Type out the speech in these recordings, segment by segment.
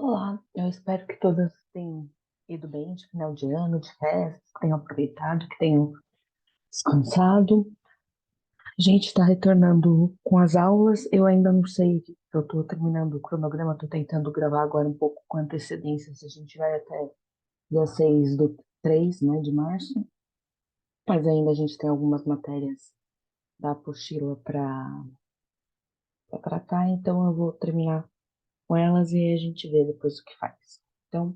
Olá, eu espero que todas tenham ido bem de final de ano, de festas, que tenham aproveitado, que tenham descansado. A gente está retornando com as aulas. Eu ainda não sei, eu estou terminando o cronograma, estou tentando gravar agora um pouco com antecedência, se a gente vai até dia 6 do 3, né, de março. Mas ainda a gente tem algumas matérias da apostila para tratar, então eu vou terminar com elas e a gente vê depois o que faz. Então,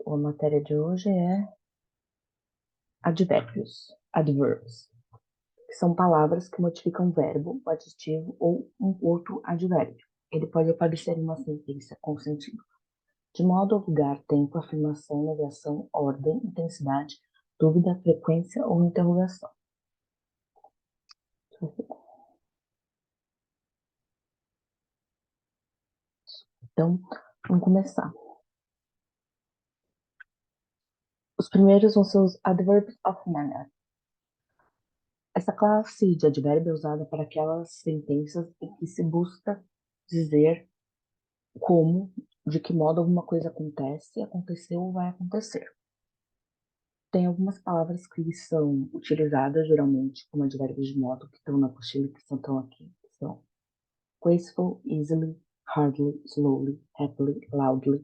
a matéria de hoje é adverbs, que são palavras que modificam um verbo, o adjetivo ou um outro advérbio. Ele pode aparecer em uma sentença com sentido de modo, lugar, tempo, afirmação, negação, ordem, intensidade, dúvida, frequência ou interrogação. Então, vamos começar. Os primeiros vão ser os adverbs of manner. Essa classe de advérbio é usada para aquelas sentenças em que se busca dizer como, de que modo alguma coisa acontece, aconteceu ou vai acontecer. Tem algumas palavras que são utilizadas geralmente como advérbios de modo, que estão na apostila e que estão aqui, que são graceful, easily, hardly, slowly, happily, loudly,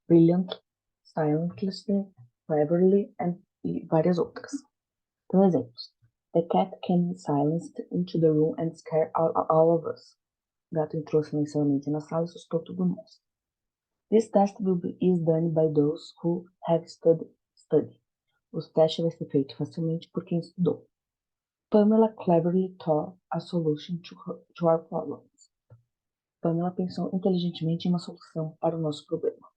brilliant, silently, cleverly, e várias outras. Então, exemplos. The cat came silenced into the room and scared all of us. O gato entrou silenciosamente na sala e assustou todo mundo. This test is done by those who have studied. O teste vai ser feito facilmente por quem estudou. Pamela cleverly thought a solution to our problems. Pamela pensou inteligentemente em uma solução para o nosso problema.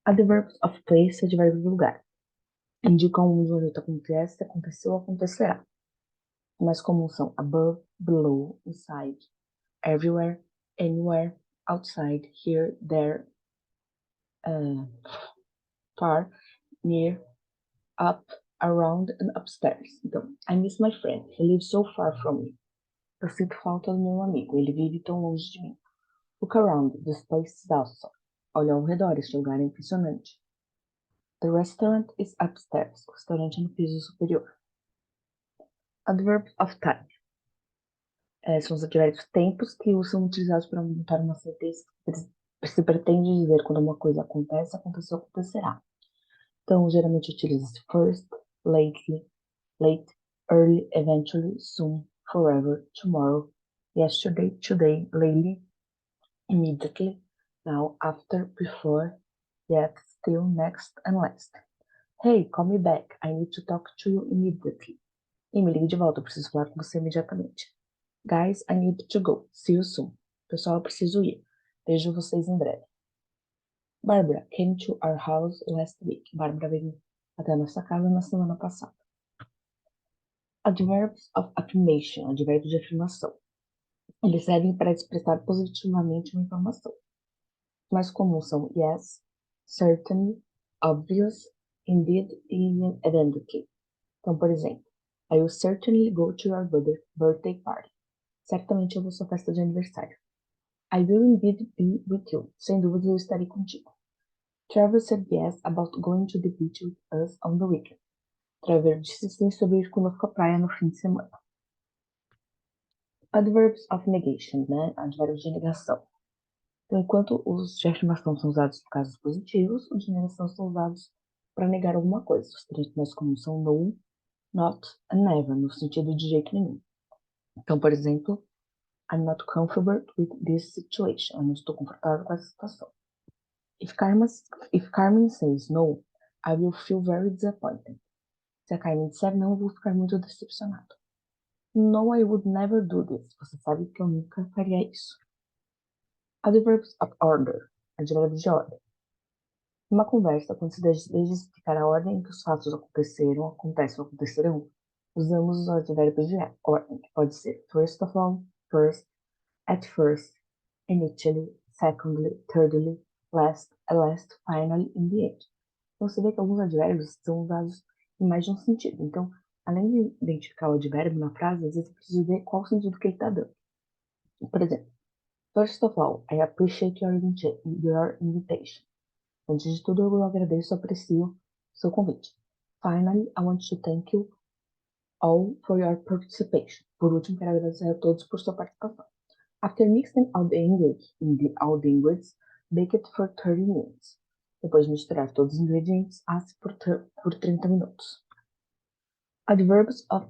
Adverbs of place, advérbio de lugar. Indicam onde o evento acontece, aconteceu ou acontecerá. Os mais comuns são above, below, inside, everywhere, anywhere, outside, here, there, far, near, up, around and upstairs. Então, I miss my friend. He lives so far from me. Eu sinto falta do meu amigo. Ele vive tão longe de mim. Look around. This place is awesome. Olha ao redor. Este lugar é impressionante. The restaurant is upstairs. O restaurante é no piso superior. Adverbs of time. São os advérbios tempos que são utilizados para montar uma sentença que se pretende dizer quando uma coisa acontece, aconteceu, acontecerá. Então, geralmente utiliza-se first, lately, late, early, eventually, soon, forever, tomorrow, yesterday, today, lately, immediately, now, after, before, yet, still, next, and last. Hey, call me back. I need to talk to you immediately. E me ligue de volta, eu preciso falar com você imediatamente. Guys, I need to go. See you soon. Pessoal, eu preciso ir. Vejo vocês em breve. Barbara came to our house last week. Barbara veio até a nossa casa na semana passada. Adverbs of affirmation, advérbios de afirmação. Eles servem para expressar positivamente uma informação. Os mais comuns são yes, certainly, obvious, indeed e evidently. Então, por exemplo, I will certainly go to your birthday party. Certamente eu vou à sua festa de aniversário. I will indeed be with you. Sem dúvida eu estarei contigo. Trevor said yes about going to the beach with us on the weekend. Trevor disse sim sobre ir conosco à praia no fim de semana. Adverbs of negation, né? Advérbios de negação. Então, enquanto os de afirmação são usados por casos positivos, os de negação são usados para negar alguma coisa. Os três mais comuns são no, not and never, no sentido de jeito nenhum. Então, por exemplo, I'm not comfortable with this situation. Eu não estou confortável com essa situação. If Carmen says no, I will feel very disappointed. Se a Carmen disser não, eu vou ficar muito decepcionado. No, I would never do this. Você sabe que eu nunca faria isso. Adverbs of order. Advérbios de ordem. Numa conversa, quando se deseja explicar a ordem em que os fatos aconteceram, acontecem ou acontecerão, usamos os advérbios de ordem, que pode ser first of all, first, at first, initially, secondly, thirdly, last, at last, finally, in the end. Então, você vê que alguns advérbios são usados em mais de um sentido. Então, além de identificar o advérbio na frase, às vezes eu preciso ver qual o sentido que ele está dando. Por exemplo, First of all, I appreciate your invitation. Antes de tudo, eu agradeço e aprecio seu convite. Finally, I want to thank you all for your participation. Por último, quero agradecer a todos por sua participação. After mixing all the ingredients, bake it for 30 minutes. Depois de misturar todos os ingredientes, asse por 30 minutos. Adverbs of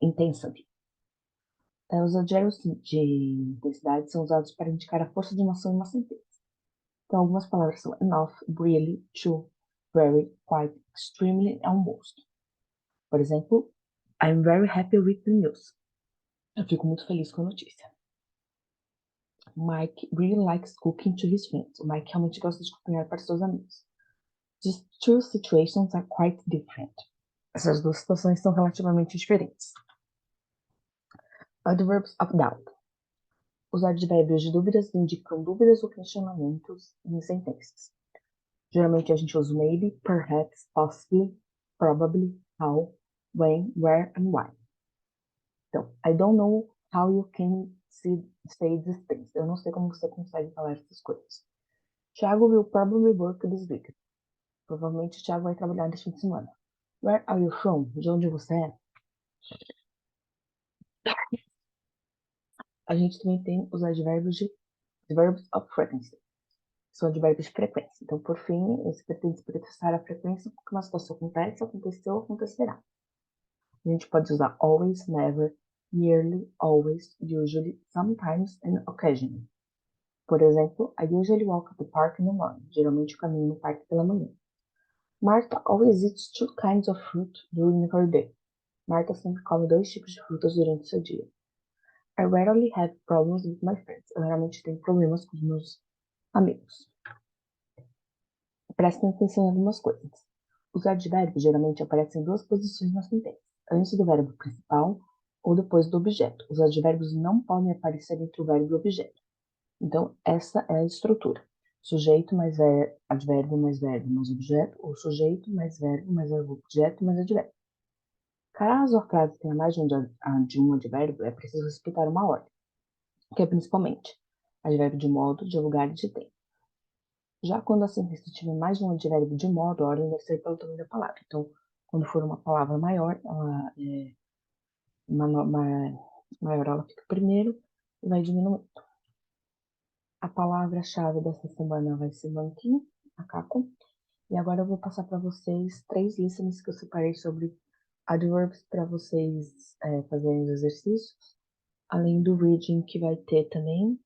intensity. Os advérbios de intensidade são usados para indicar a força de uma ação em uma sentença. Então, algumas palavras são enough, really, true, very, quite, extremely, almost. Por exemplo, I'm very happy with the news. Eu fico muito feliz com a notícia. Mike really likes cooking to his friends. O Mike realmente gosta de cozinhar para seus amigos. These two situations are quite different. Essas duas situações são relativamente diferentes. Adverbs of doubt. Os advérbios de dúvidas indicam dúvidas ou questionamentos em sentenças. Geralmente a gente usa maybe, perhaps, possibly, probably, how, when, where and why. Então, I don't know how you can say these things. Eu não sei como você consegue falar essas coisas. Thiago will probably work this week. Provavelmente o Thiago vai trabalhar neste fim de semana. Where are you from? De onde você é? A gente também tem os advérbios of frequency. São advérbios de frequência. Então, por fim, esse pretende expressar a frequência com que uma situação acontece, aconteceu ou acontecerá. A gente pode usar always, never, nearly, always, usually, sometimes and occasionally. Por exemplo, I usually walk at the park in the morning. Geralmente eu caminho no parque pela manhã. Martha always eats 2 kinds of fruit during her day. Martha sempre come 2 tipos de frutas durante seu dia. I rarely have problems with my friends. Eu raramente tenho problemas com os meus amigos. Prestem atenção em algumas coisas. Os advérbios geralmente aparecem em 2 posições na sentença, antes do verbo principal ou depois do objeto. Os advérbios não podem aparecer entre o verbo e o objeto. Então, essa é a estrutura. Sujeito mais advérbio mais verbo mais objeto, ou sujeito mais verbo objeto mais advérbio. Caso a frase tenha mais de um advérbio, é preciso respeitar uma ordem, que é principalmente advérbio de modo, de lugar e de tempo. Já quando a sentença tiver mais de um advérbio de modo, a ordem deve ser pelo tamanho da palavra. Então, quando for uma palavra maior, maior ela fica primeiro e vai diminuindo. A palavra-chave dessa semana vai ser monkey, macaco. E agora eu vou passar para vocês 3 listenings que eu separei sobre adverbs para vocês fazerem os exercícios. Além do reading que vai ter também,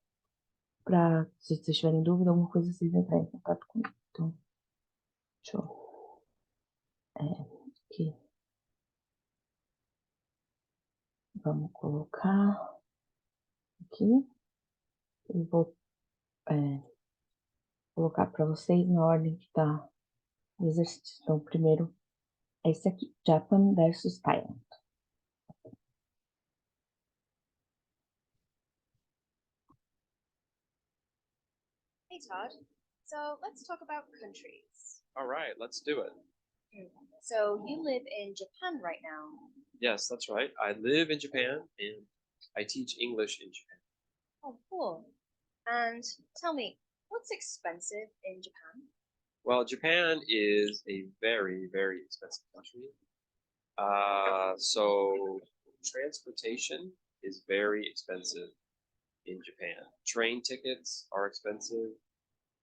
para se vocês tiverem dúvida, alguma coisa, vocês entrarem em contato comigo. Então, deixa eu... aqui. Vamos colocar aqui. E vou colocar para vocês na ordem que tá o exercício. Então, primeiro é esse aqui, Japan versus Thailand. Hey, Todd. So let's talk about countries. All right, let's do it. So you live in Japan right now. Yes, that's right. I live in Japan and I teach English in Japan. Oh, cool. And tell me, what's expensive in Japan? Well, Japan is a very, very expensive country. So transportation is very expensive in Japan. Train tickets are expensive.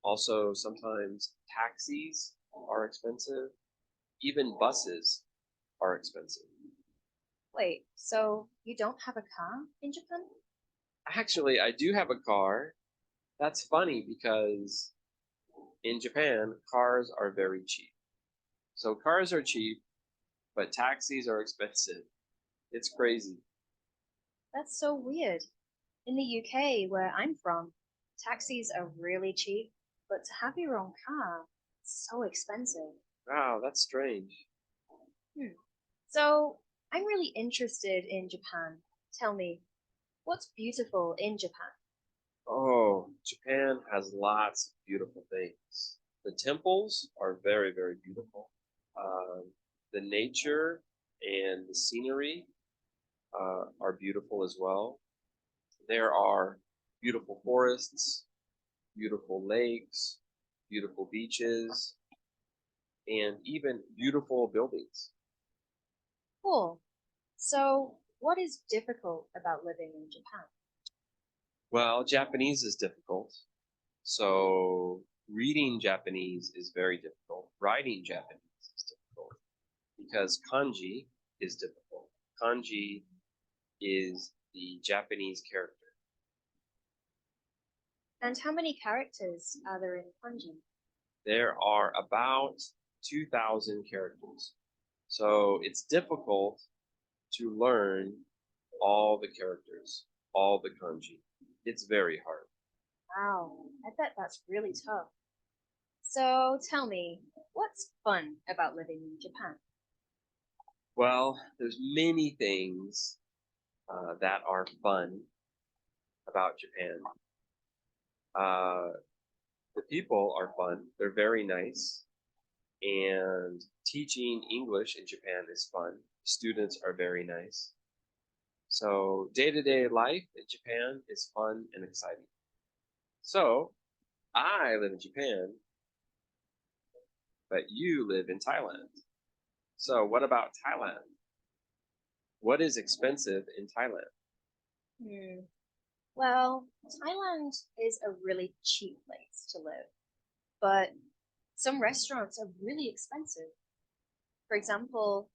Also, sometimes taxis are expensive. Even buses are expensive. Wait, so you don't have a car in Japan? Actually, I do have a car. That's funny because in Japan, cars are very cheap. So cars are cheap, but taxis are expensive. It's crazy. That's so weird. In the UK, where I'm from, taxis are really cheap, but to have your own car, it's so expensive. Wow, that's strange. So I'm really interested in Japan. Tell me, what's beautiful in Japan? Oh, Japan has lots of beautiful things. The temples are very, very beautiful. The nature and the scenery are beautiful as well. There are beautiful forests, beautiful lakes, beautiful beaches, and even beautiful buildings. Cool. So, what is difficult about living in Japan? Well, Japanese is difficult. So reading Japanese is very difficult. Writing Japanese is difficult because kanji is difficult. Kanji is the Japanese character. And how many characters are there in kanji? There are about 2,000 characters. So it's difficult to learn all the characters, all the kanji. It's very hard. Wow, I bet that's really tough. So tell me, what's fun about living in Japan? Well, there's many things that are fun about Japan. The people are fun. They're very nice. And teaching English in Japan is fun. Students are very nice. So day-to-day life in Japan is fun and exciting. So I live in Japan, but you live in Thailand. So what about Thailand? What is expensive in Thailand? Well, Thailand is a really cheap place to live, but some restaurants are really expensive. For example,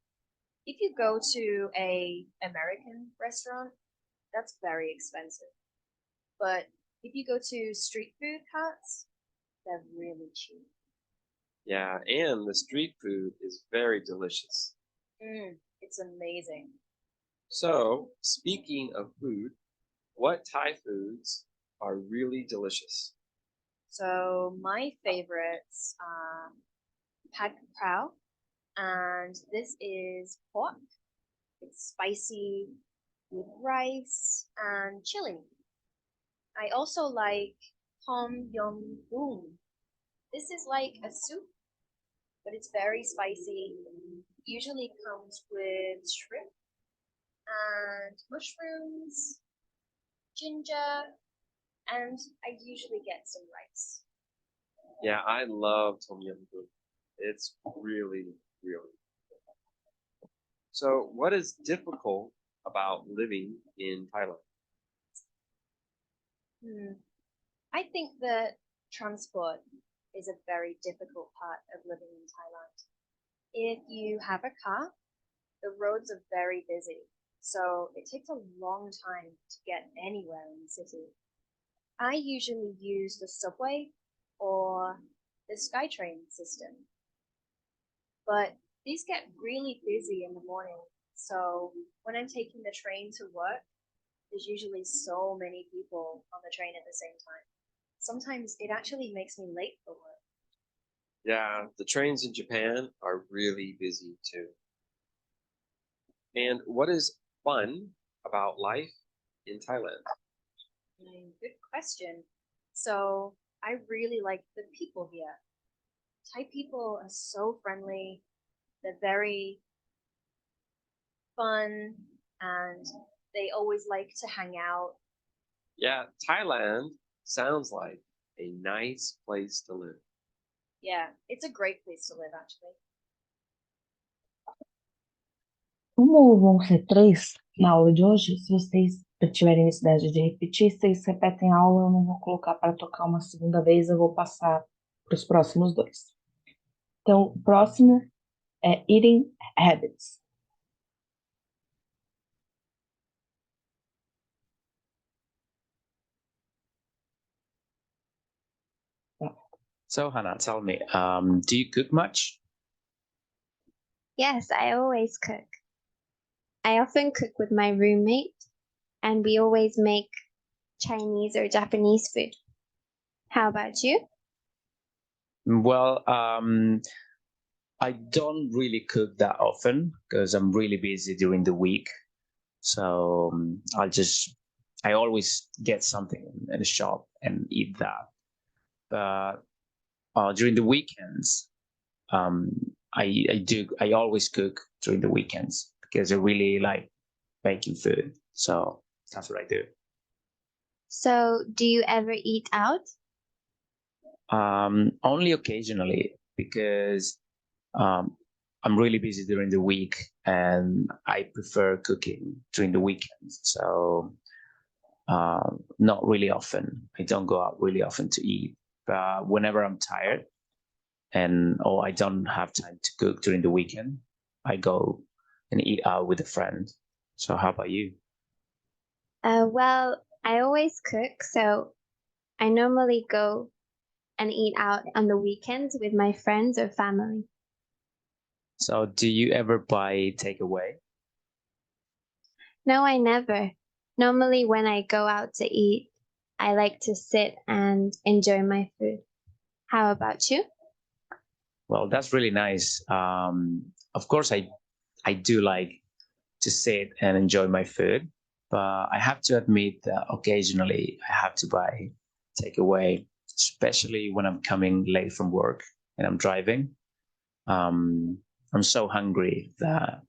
if you go to a American restaurant, that's very expensive. But if you go to street food carts, they're really cheap. Yeah, and the street food is very delicious. It's amazing. So, speaking of food, what Thai foods are really delicious? So my favorites are pad krao, and this is pork. It's spicy with rice and chili. I also like tom yum goong. This is like a soup, but it's very spicy. Usually comes with shrimp and mushrooms, ginger, and I usually get some rice. Yeah, I love tom yum goong. It's really, really. So, what is difficult about living in Thailand? I think that transport is a very difficult part of living in Thailand. If you have a car, the roads are very busy, so it takes a long time to get anywhere in the city. I usually use the subway or the SkyTrain system, but these get really busy in the morning. So when I'm taking the train to work, there's usually so many people on the train at the same time. Sometimes it actually makes me late for work. Yeah, the trains in Japan are really busy too. And what is fun about life in Thailand? Good question. So I really like the people here. Thai people are so friendly. They're very fun and they always like to hang out. Yeah, Thailand sounds like a nice place to live. Yeah, it's a great place to live actually. Como vão ser 3 na aula de hoje, se vocês tiverem necessidade de repetir, vocês repetem a aula, eu não vou colocar para tocar uma segunda vez, eu vou passar para os próximos 2. Então, o próximo é eating habits. So Hannah, tell me, do you cook much? Yes, I always cook. I often cook with my roommate, and we always make Chinese or Japanese food. How about you? Well, I don't really cook that often because I'm really busy during the week. So I always get something in the shop and eat that. But during the weekends, I always cook during the weekends because I really like making food. So that's what I do. So, do you ever eat out? Only occasionally because I'm really busy during the week and I prefer cooking during the weekends. So not really often. I don't go out really often to eat. But whenever I'm tired or I don't have time to cook during the weekend, I go and eat out with a friend. So how about you? Well, I always cook, so I normally go and eat out on the weekends with my friends or family. So do you ever buy takeaway? No, I never. Normally, when I go out to eat, I like to sit and enjoy my food. How about you? Well, that's really nice. Of course, I do like to sit and enjoy my food, but I have to admit that occasionally I have to buy takeaway, especially when I'm coming late from work and I'm driving. I'm so hungry that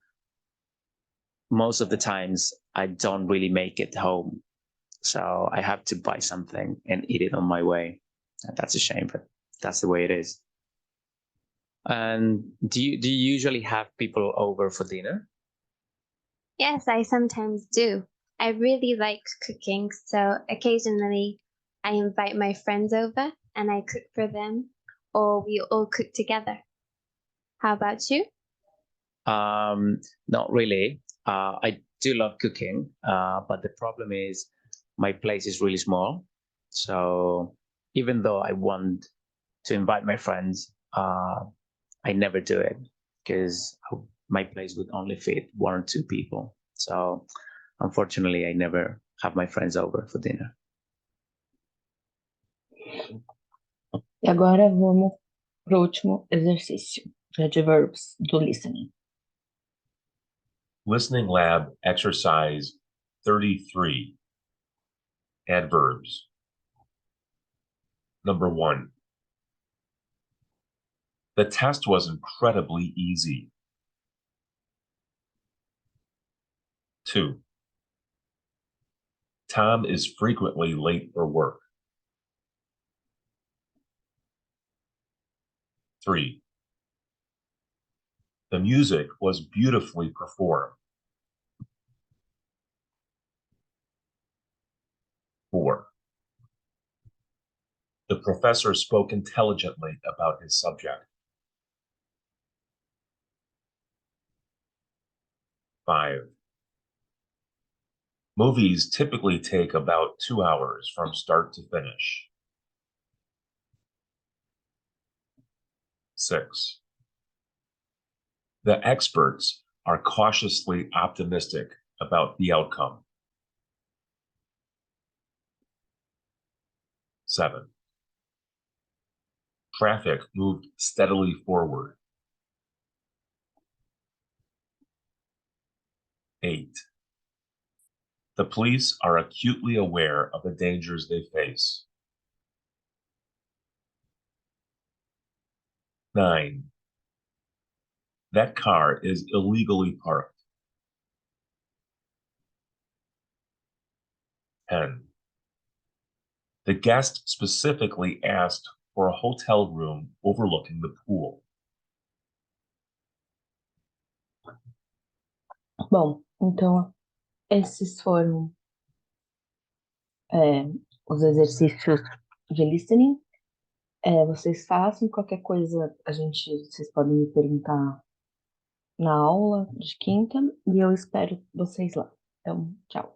most of the times I don't really make it home. So I have to buy something and eat it on my way. And that's a shame, but that's the way it is. And do you usually have people over for dinner? Yes, I sometimes do. I really like cooking, so occasionally I invite my friends over and I cook for them, or we all cook together. How about you? Not really. I do love cooking, but the problem is my place is really small. So even though I want to invite my friends, I never do it because my place would only fit one or two people. So unfortunately, I never have my friends over for dinner. E agora vamos para o último exercício de adverbs do listening. Listening Lab Exercise 33. Adverbs. Number 1. The test was incredibly easy. 2. Tom is frequently late for work. 3. The music was beautifully performed. 4. The professor spoke intelligently about his subject. 5. Movies typically take about 2 hours from start to finish. 6. The experts are cautiously optimistic about the outcome. 7. Traffic moved steadily forward. 8. The police are acutely aware of the dangers they face. 9. That car is illegally parked. 10. The guest specifically asked for a hotel room overlooking the pool. Bom, então esses foram os exercícios de listening. Vocês façam qualquer coisa, vocês podem me perguntar na aula de quinta e eu espero vocês lá. Então, tchau.